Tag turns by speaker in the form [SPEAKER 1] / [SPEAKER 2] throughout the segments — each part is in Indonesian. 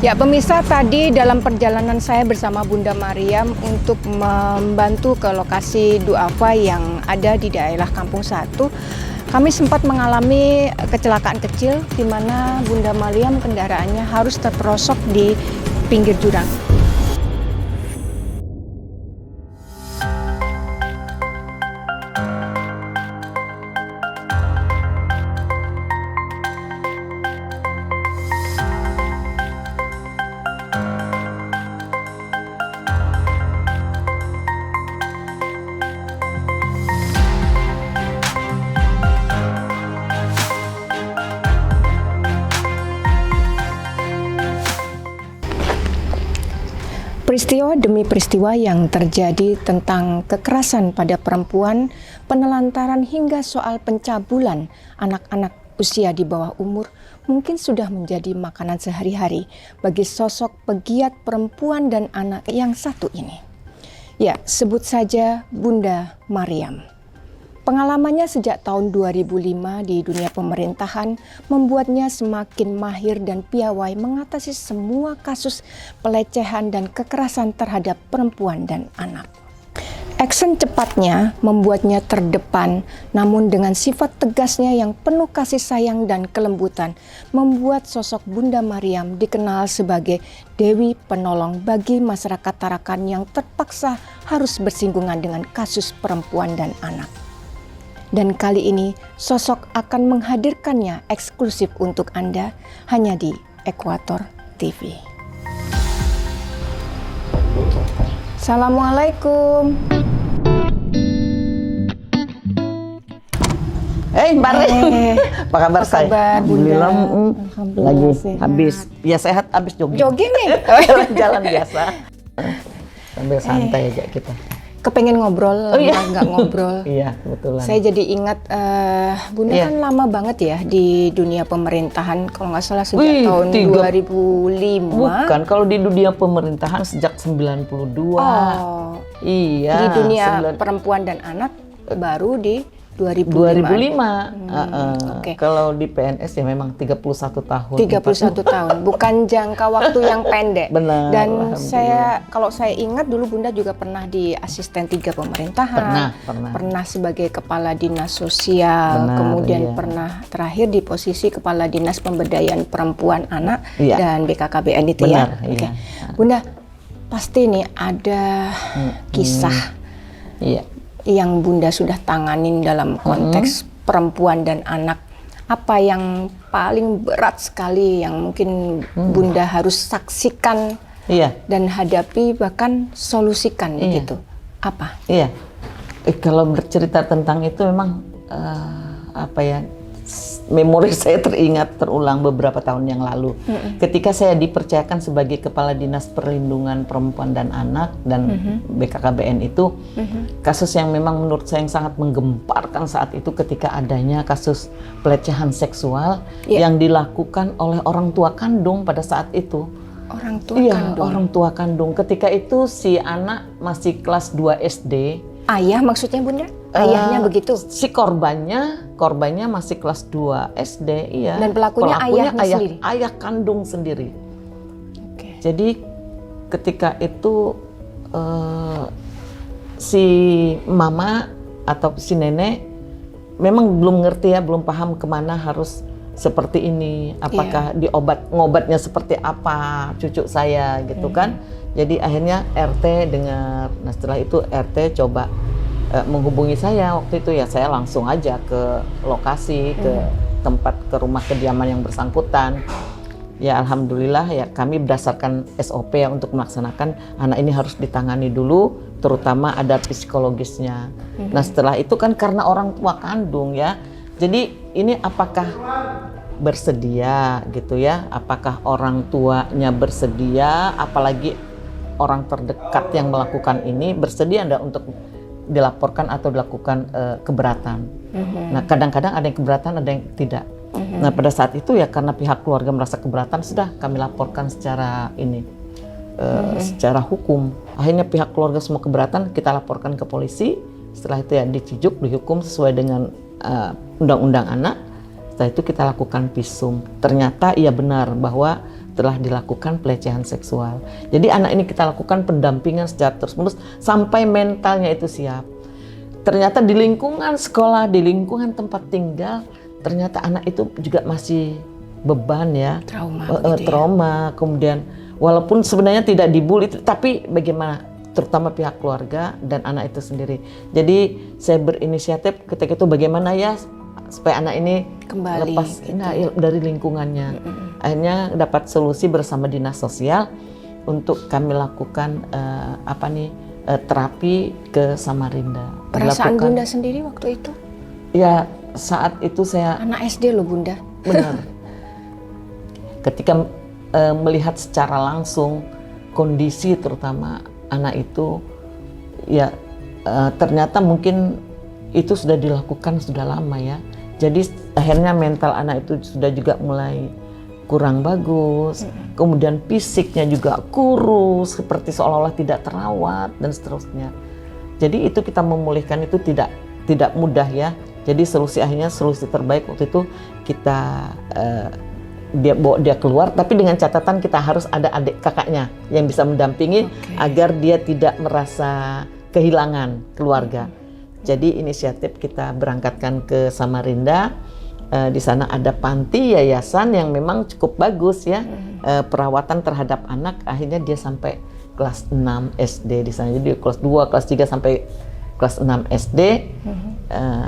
[SPEAKER 1] Ya pemirsa, tadi dalam perjalanan saya bersama Bunda Mariam untuk membantu ke lokasi duafa yang ada di daerah Kampung Satu, kami sempat mengalami kecelakaan kecil di mana Bunda Mariam kendaraannya harus terperosok di pinggir jurang. Peristiwa demi peristiwa yang terjadi tentang kekerasan pada perempuan, penelantaran hingga soal pencabulan anak-anak usia di bawah umur mungkin sudah menjadi makanan sehari-hari bagi sosok pegiat perempuan dan anak yang satu ini. Ya, sebut saja Bunda Mariam. Pengalamannya sejak tahun 2005 di dunia pemerintahan membuatnya semakin mahir dan piawai mengatasi semua kasus pelecehan dan kekerasan terhadap perempuan dan anak. Action cepatnya membuatnya terdepan, namun dengan sifat tegasnya yang penuh kasih sayang dan kelembutan, membuat sosok Bunda Mariam dikenal sebagai Dewi Penolong bagi masyarakat Tarakan yang terpaksa harus bersinggungan dengan kasus perempuan dan anak. Dan kali ini sosok akan menghadirkannya eksklusif untuk Anda hanya di Ekuator TV. Assalamualaikum.
[SPEAKER 2] Mbak Re, apa kabar saya?
[SPEAKER 1] Kabar, Bunda?
[SPEAKER 2] Alhamdulillah, lagi sehat. Habis, ya sehat habis jogging.
[SPEAKER 1] Jogging nih?
[SPEAKER 2] Jalan biasa. Sambil santai aja kita.
[SPEAKER 1] Kepengen ngobrol, nggak ngobrol.
[SPEAKER 2] Iya, kebetulan.
[SPEAKER 1] Saya jadi ingat, Bunda kan lama banget ya di dunia pemerintahan, kalau nggak salah sejak tahun 2005.
[SPEAKER 2] Bukan, kalau di dunia pemerintahan sejak 92.
[SPEAKER 1] Oh,
[SPEAKER 2] iya.
[SPEAKER 1] Di dunia perempuan dan anak baru di 2005.
[SPEAKER 2] Okay. Kalau di PNS ya memang 31 tahun.
[SPEAKER 1] 31 tahun, bukan jangka waktu yang pendek.
[SPEAKER 2] Benar.
[SPEAKER 1] Dan kalau saya ingat dulu Bunda juga pernah di asisten 3 pemerintahan. Pernah sebagai kepala dinas sosial, kemudian pernah terakhir di posisi kepala dinas pemberdayaan perempuan anak dan BKKBN itu.
[SPEAKER 2] Benar,
[SPEAKER 1] ya. Okay. Bunda, pasti nih ada kisah. Yang Bunda sudah tanganin dalam konteks perempuan dan anak. Apa yang paling berat sekali yang mungkin Bunda harus saksikan dan hadapi, bahkan solusikan gitu? Apa?
[SPEAKER 2] Kalau bercerita tentang itu memang memori saya terulang beberapa tahun yang lalu. Ketika saya dipercayakan sebagai Kepala Dinas Perlindungan Perempuan dan Anak dan BKKBN itu, kasus yang memang menurut saya yang sangat menggemparkan saat itu ketika adanya kasus pelecehan seksual yang dilakukan oleh orang tua kandung pada saat itu.
[SPEAKER 1] Orang tua kandung?
[SPEAKER 2] Orang tua kandung. Ketika itu si anak masih kelas 2 SD.
[SPEAKER 1] Ayah maksudnya Bunda? Ayahnya begitu?
[SPEAKER 2] Si korbannya masih kelas 2 SD, iya.
[SPEAKER 1] Dan pelakunya ayahnya sendiri?
[SPEAKER 2] Ayah kandung sendiri.
[SPEAKER 1] Okay.
[SPEAKER 2] Jadi ketika itu si mama atau si nenek memang belum ngerti ya, belum paham kemana harus seperti ini. Apakah ngobatnya seperti apa cucu saya gitu kan. Jadi akhirnya RT dengar. Nah setelah itu RT coba menghubungi saya waktu itu, ya saya langsung aja ke lokasi, ke tempat, ke rumah kediaman yang bersangkutan. Ya alhamdulillah ya kami berdasarkan SOP ya untuk melaksanakan anak ini harus ditangani dulu, terutama ada psikologisnya. Nah setelah itu kan karena orang tua kandung ya, jadi ini apakah bersedia gitu ya, apakah orang tuanya bersedia, apalagi orang terdekat yang melakukan ini bersedia enggak untuk dilaporkan atau dilakukan keberatan. Nah kadang-kadang ada yang keberatan, ada yang tidak. Nah pada saat itu ya karena pihak keluarga merasa keberatan, sudah kami laporkan secara secara hukum. Akhirnya pihak keluarga semua keberatan, kita laporkan ke polisi. Setelah itu ya diciduk, dihukum sesuai dengan undang-undang anak. Setelah itu kita lakukan visum. Ternyata iya benar bahwa telah dilakukan pelecehan seksual. Jadi anak ini kita lakukan pendampingan secara terus-menerus sampai mentalnya itu siap. Ternyata di lingkungan sekolah, di lingkungan tempat tinggal, ternyata anak itu juga masih beban ya, trauma. Kemudian walaupun sebenarnya tidak dibully, tapi bagaimana, terutama pihak keluarga dan anak itu sendiri. Jadi saya berinisiatif ketika itu bagaimana ya supaya anak ini
[SPEAKER 1] kembali
[SPEAKER 2] lepas dari lingkungannya. Akhirnya dapat solusi bersama dinas sosial untuk kami lakukan terapi ke Samarinda.
[SPEAKER 1] Perasaan Bunda sendiri waktu itu?
[SPEAKER 2] Ya saat itu saya
[SPEAKER 1] anak SD loh Bunda.
[SPEAKER 2] Benar. Ketika melihat secara langsung kondisi terutama anak itu, ya ternyata mungkin itu sudah dilakukan sudah lama ya. Jadi akhirnya mental anak itu sudah juga mulai kurang bagus, kemudian fisiknya juga kurus, seperti seolah-olah tidak terawat dan seterusnya. Jadi itu kita memulihkan itu tidak mudah ya. Jadi akhirnya solusi terbaik waktu itu kita dia bawa dia keluar, tapi dengan catatan kita harus ada adik kakaknya yang bisa mendampingi agar dia tidak merasa kehilangan keluarga. Jadi inisiatif kita berangkatkan ke Samarinda. Di sana ada panti yayasan yang memang cukup bagus ya, perawatan terhadap anak. Akhirnya dia sampai kelas 6 SD di sana. Jadi kelas 2, kelas 3 sampai kelas 6 SD.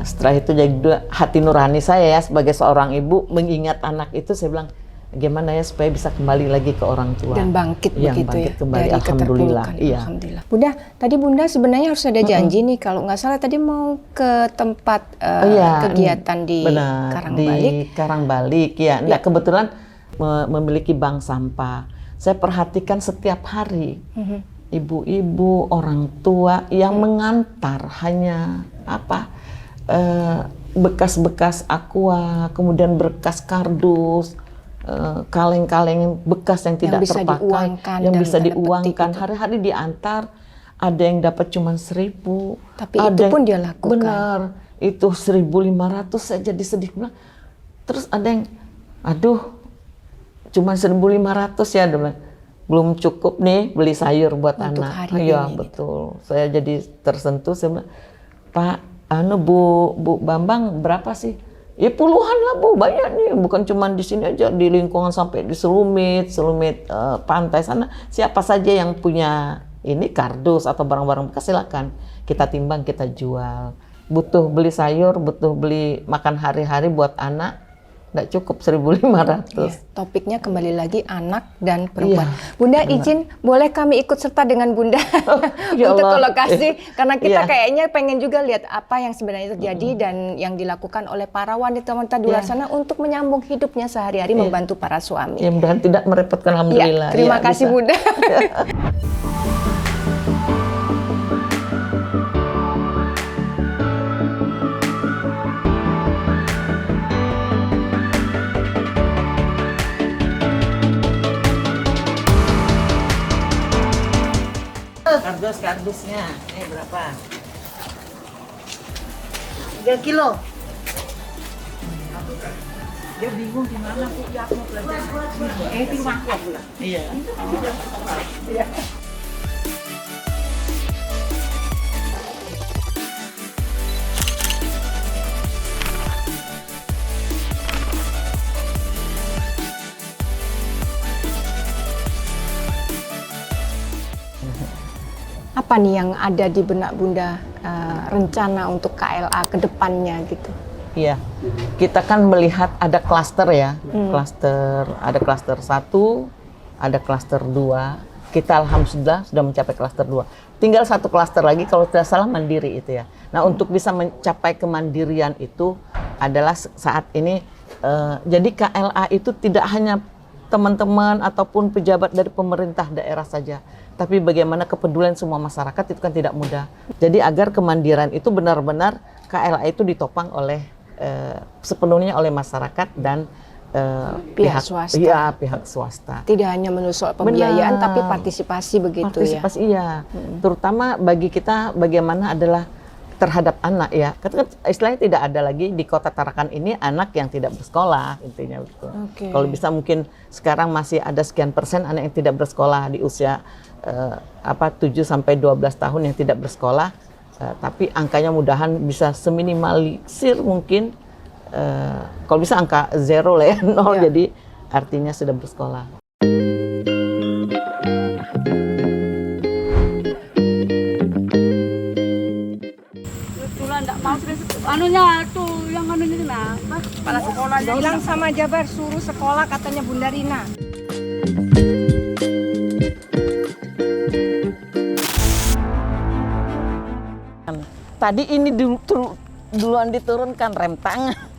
[SPEAKER 2] Setelah itu jadi hati nurani saya ya sebagai seorang ibu mengingat anak itu, saya bilang gimana ya supaya bisa kembali lagi ke orang tua
[SPEAKER 1] dan bangkit begitu
[SPEAKER 2] bangkit
[SPEAKER 1] ya
[SPEAKER 2] kembali.
[SPEAKER 1] dari
[SPEAKER 2] Alhamdulillah. Iya.
[SPEAKER 1] Alhamdulillah. Bunda, tadi Bunda sebenarnya harus ada janji nih kalau nggak salah tadi mau ke tempat kegiatan di Karangbalik.
[SPEAKER 2] Di Karangbalik ya. Nah, kebetulan memiliki bank sampah. Saya perhatikan setiap hari ibu-ibu, orang tua yang mengantar hanya bekas-bekas aqua, kemudian bekas kardus, kaleng-kaleng bekas yang tidak terpakai, yang bisa diuangkan. Hari-hari diantar, ada yang dapat cuma 1.000,
[SPEAKER 1] tapi itu pun dia lakukan.
[SPEAKER 2] Benar, itu 1.500 saya jadi sedih. Terus ada yang, aduh, cuma 1.500 ya, belum cukup nih beli sayur buat
[SPEAKER 1] untuk
[SPEAKER 2] anak. Iya betul, saya jadi tersentuh. Saya bilang, Pak, Bu Bambang berapa sih? Ya puluhan lah Bu, banyak nih, bukan cuma di sini aja, di lingkungan sampai di Selumit pantai sana. Siapa saja yang punya ini kardus atau barang-barang bekas silakan kita timbang, kita jual. Butuh beli sayur, butuh beli makan hari-hari buat anak, nggak cukup 1.500.
[SPEAKER 1] Ya, topiknya kembali lagi anak dan perempuan. Bunda izin, boleh kami ikut serta dengan Bunda untuk ke lokasi karena kita kayaknya pengen juga lihat apa yang sebenarnya terjadi dan yang dilakukan oleh para wanita-wanita di luar sana untuk menyambung hidupnya sehari-hari membantu para suami.
[SPEAKER 2] Ya mudah-mudahan tidak merepotkan, alhamdulillah.
[SPEAKER 1] Terima kasih bisa. Bunda.
[SPEAKER 2] Kardusnya, ini berapa? 3 kilo. Dia bingung gimana Bu, ya aku belajar. Itu mangkok pula. Iya. Iya.
[SPEAKER 1] Apa nih yang ada di benak Bunda rencana untuk KLA ke depannya gitu?
[SPEAKER 2] Iya, kita kan melihat ada klaster ya, ada klaster 1, ada klaster 2. Kita alhamdulillah sudah mencapai klaster 2. Tinggal satu klaster lagi kalau tidak salah mandiri itu ya. Nah untuk bisa mencapai kemandirian itu adalah saat ini, jadi KLA itu tidak hanya teman-teman ataupun pejabat dari pemerintah daerah saja, tapi bagaimana kepedulian semua masyarakat itu kan tidak mudah. Jadi agar kemandiran itu benar-benar KLA itu ditopang oleh sepenuhnya oleh masyarakat dan
[SPEAKER 1] pihak swasta.
[SPEAKER 2] Iya, pihak swasta.
[SPEAKER 1] Tidak hanya menusuk pembiayaan tapi partisipasi begitu
[SPEAKER 2] ya. Iya. Terutama bagi kita bagaimana adalah terhadap anak ya. Kan istilahnya tidak ada lagi di Kota Tarakan ini anak yang tidak bersekolah, intinya begitu. Kalau bisa mungkin sekarang masih ada sekian persen anak yang tidak bersekolah di usia 7 sampai 12 tahun yang tidak bersekolah. Tapi angkanya mudahan bisa seminimalisir mungkin. Kalau bisa angka 0 lah ya, 0 jadi artinya sudah bersekolah.
[SPEAKER 3] Anunya tuh yang anunya kenapa? Kepala sekolahnya
[SPEAKER 1] Bilang sama Jabar suruh sekolah katanya Bunda Rina.
[SPEAKER 2] Tadi ini duluan diturunkan rem tangan.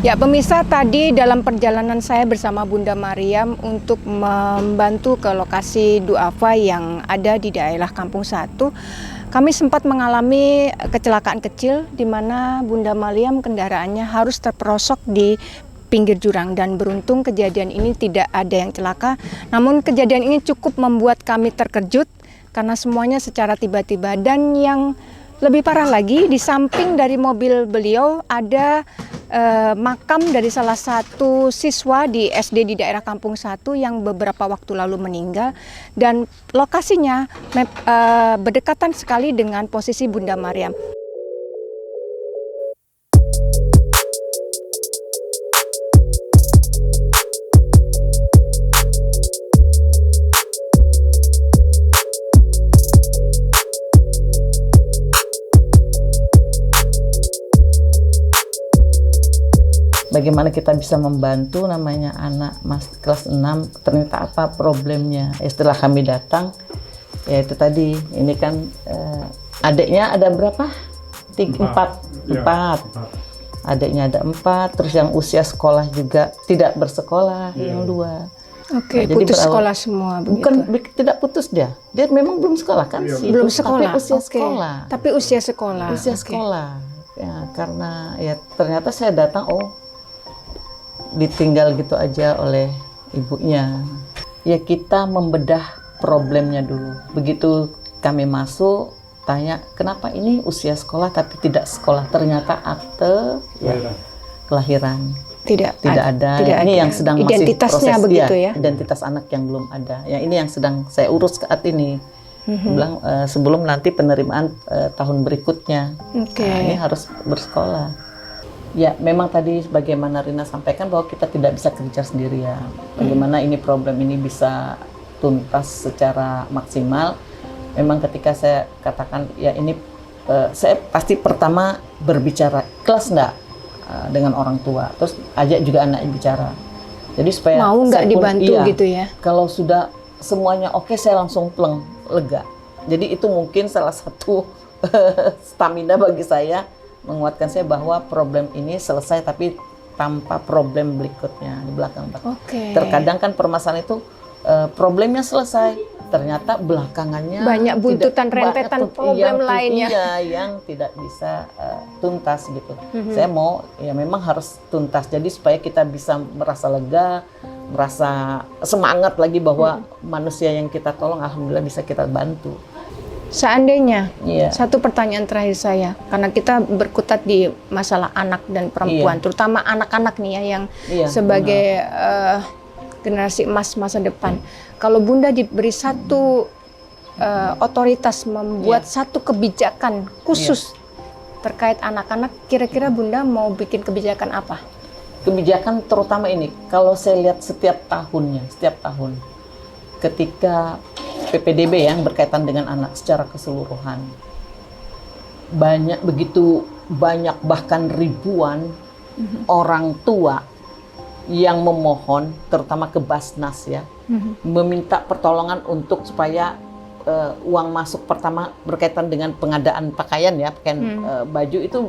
[SPEAKER 1] Ya pemirsa, tadi dalam perjalanan saya bersama Bunda Mariam untuk membantu ke lokasi duafa yang ada di daerah Kampung 1, kami sempat mengalami kecelakaan kecil di mana Bunda Mariam kendaraannya harus terperosok di pinggir jurang, dan beruntung kejadian ini tidak ada yang celaka. Namun kejadian ini cukup membuat kami terkejut karena semuanya secara tiba-tiba, dan yang lebih parah lagi, di samping dari mobil beliau ada makam dari salah satu siswa di SD di daerah Kampung 1 yang beberapa waktu lalu meninggal, dan lokasinya berdekatan sekali dengan posisi Bunda Mariam.
[SPEAKER 2] Bagaimana kita bisa membantu namanya anak kelas 6, ternyata apa problemnya. Setelah kami datang, ya itu tadi, ini kan adiknya ada berapa? 4. Adiknya ada 4, terus yang usia sekolah juga tidak bersekolah, yang 2.
[SPEAKER 1] Oke,
[SPEAKER 2] Jadi
[SPEAKER 1] putus sekolah semua begitu.
[SPEAKER 2] Bukan tidak putus dia memang belum sekolah kan sih.
[SPEAKER 1] Belum sekolah,
[SPEAKER 2] tapi usia sekolah.
[SPEAKER 1] Tapi usia sekolah.
[SPEAKER 2] Usia sekolah. Ya, karena ya ternyata saya datang, ditinggal gitu aja oleh ibunya. Ya kita membedah problemnya dulu. Begitu kami masuk, tanya kenapa ini usia sekolah tapi tidak sekolah. Ternyata akte kelahiran tidak ada. Ini yang sedang
[SPEAKER 1] identitasnya
[SPEAKER 2] masih proses
[SPEAKER 1] begitu ya.
[SPEAKER 2] Identitas anak yang belum ada. Ya ini yang sedang saya urus saat ini. Bilang sebelum nanti penerimaan tahun berikutnya. Ini harus bersekolah. Ya, memang tadi bagaimana Rina sampaikan bahwa kita tidak bisa kerja sendirian. Bagaimana ini problem ini bisa tuntas secara maksimal. Memang ketika saya katakan, ya ini saya pasti pertama berbicara kelas enggak dengan orang tua. Terus ajak juga anak bicara. Jadi supaya
[SPEAKER 1] mau nggak dibantu gitu ya.
[SPEAKER 2] Kalau sudah semuanya oke, saya langsung pleng, lega. Jadi itu mungkin salah satu stamina bagi saya, menguatkan saya bahwa problem ini selesai tapi tanpa problem berikutnya di belakang. Terkadang kan permasalahan itu problemnya selesai, ternyata belakangannya
[SPEAKER 1] banyak buntutan rentetan problem lainnya.
[SPEAKER 2] Iya, yang tidak bisa tuntas gitu. Saya mau ya memang harus tuntas. Jadi supaya kita bisa merasa lega, merasa semangat lagi bahwa manusia yang kita tolong alhamdulillah bisa kita bantu.
[SPEAKER 1] Seandainya, satu pertanyaan terakhir saya, karena kita berkutat di masalah anak dan perempuan, terutama anak-anak nih ya yang sebagai generasi emas masa depan. Kalau Bunda diberi satu otoritas membuat satu kebijakan khusus terkait anak-anak, kira-kira Bunda mau bikin kebijakan apa?
[SPEAKER 2] Kebijakan terutama ini, kalau saya lihat setiap tahun, ketika PPDB yang berkaitan dengan anak secara keseluruhan, begitu banyak bahkan ribuan orang tua yang memohon, terutama ke Basnas ya, meminta pertolongan untuk supaya uang masuk pertama berkaitan dengan pengadaan pakaian ya, baju itu.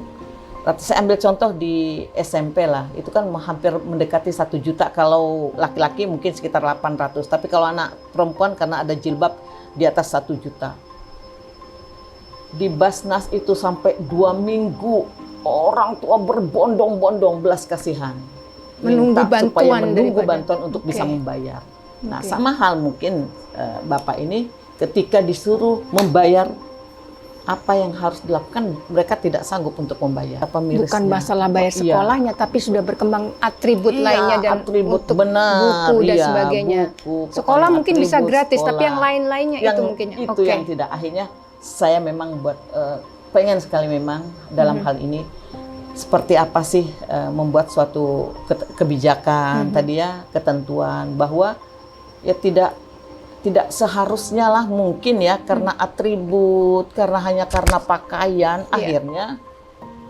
[SPEAKER 2] Saya ambil contoh di SMP lah, itu kan hampir mendekati 1 juta, kalau laki-laki mungkin sekitar 800, tapi kalau anak perempuan karena ada jilbab di atas 1 juta. Di Basnas itu sampai 2 minggu orang tua berbondong-bondong belas kasihan.
[SPEAKER 1] Menunggu bantuan
[SPEAKER 2] untuk bisa membayar. Nah,
[SPEAKER 1] Oke.
[SPEAKER 2] sama hal mungkin Bapak ini ketika disuruh membayar apa yang harus dilakukan, mereka tidak sanggup untuk membayar. Apa mirisnya?
[SPEAKER 1] Bukan masalah bayar
[SPEAKER 2] Iya.
[SPEAKER 1] sekolahnya, tapi sudah berkembang atribut
[SPEAKER 2] Iya,
[SPEAKER 1] lainnya dan
[SPEAKER 2] atribut,
[SPEAKER 1] untuk
[SPEAKER 2] benar,
[SPEAKER 1] buku dan
[SPEAKER 2] iya,
[SPEAKER 1] sebagainya.
[SPEAKER 2] buku,
[SPEAKER 1] Sekolah
[SPEAKER 2] pokoknya
[SPEAKER 1] mungkin bisa
[SPEAKER 2] atribut
[SPEAKER 1] gratis, tapi
[SPEAKER 2] sekolah.
[SPEAKER 1] yang lain-lainnya
[SPEAKER 2] Yang
[SPEAKER 1] itu mungkin.
[SPEAKER 2] itu
[SPEAKER 1] Oke.
[SPEAKER 2] yang tidak. Akhirnya saya memang buat pengen sekali memang dalam hal ini seperti apa sih membuat suatu kebijakan tadi ya, ketentuan bahwa ya tidak seharusnya lah mungkin ya karena atribut, karena pakaian akhirnya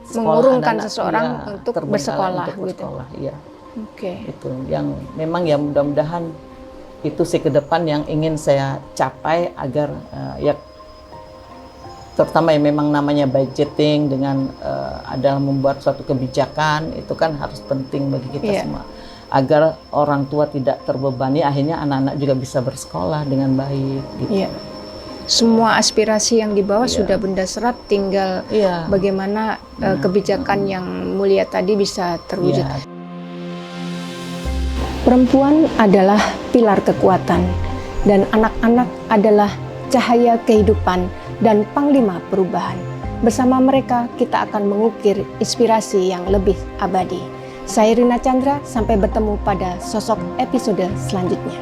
[SPEAKER 2] sekolah
[SPEAKER 1] Mengurungkan
[SPEAKER 2] anak-anak,
[SPEAKER 1] seseorang
[SPEAKER 2] iya,
[SPEAKER 1] untuk
[SPEAKER 2] terbengkalai
[SPEAKER 1] bersekolah,
[SPEAKER 2] untuk
[SPEAKER 1] gitu.
[SPEAKER 2] bersekolah, iya.
[SPEAKER 1] Oke.
[SPEAKER 2] Itu yang memang ya mudah-mudahan itu sih ke depan yang ingin saya capai agar ya terutama yang memang namanya budgeting dengan adalah membuat suatu kebijakan itu kan harus penting bagi kita
[SPEAKER 1] Iya.
[SPEAKER 2] semua agar orang tua tidak terbebani, akhirnya anak-anak juga bisa bersekolah dengan baik gitu.
[SPEAKER 1] Iya. Semua aspirasi yang dibawa
[SPEAKER 2] Iya.
[SPEAKER 1] sudah benda serap, tinggal
[SPEAKER 2] Iya.
[SPEAKER 1] bagaimana kebijakan yang mulia tadi bisa terwujud.
[SPEAKER 2] Iya.
[SPEAKER 1] Perempuan adalah pilar kekuatan dan anak-anak adalah cahaya kehidupan dan panglima perubahan. Bersama mereka kita akan mengukir inspirasi yang lebih abadi. Saya Rina Chandra, sampai bertemu pada sosok episode selanjutnya.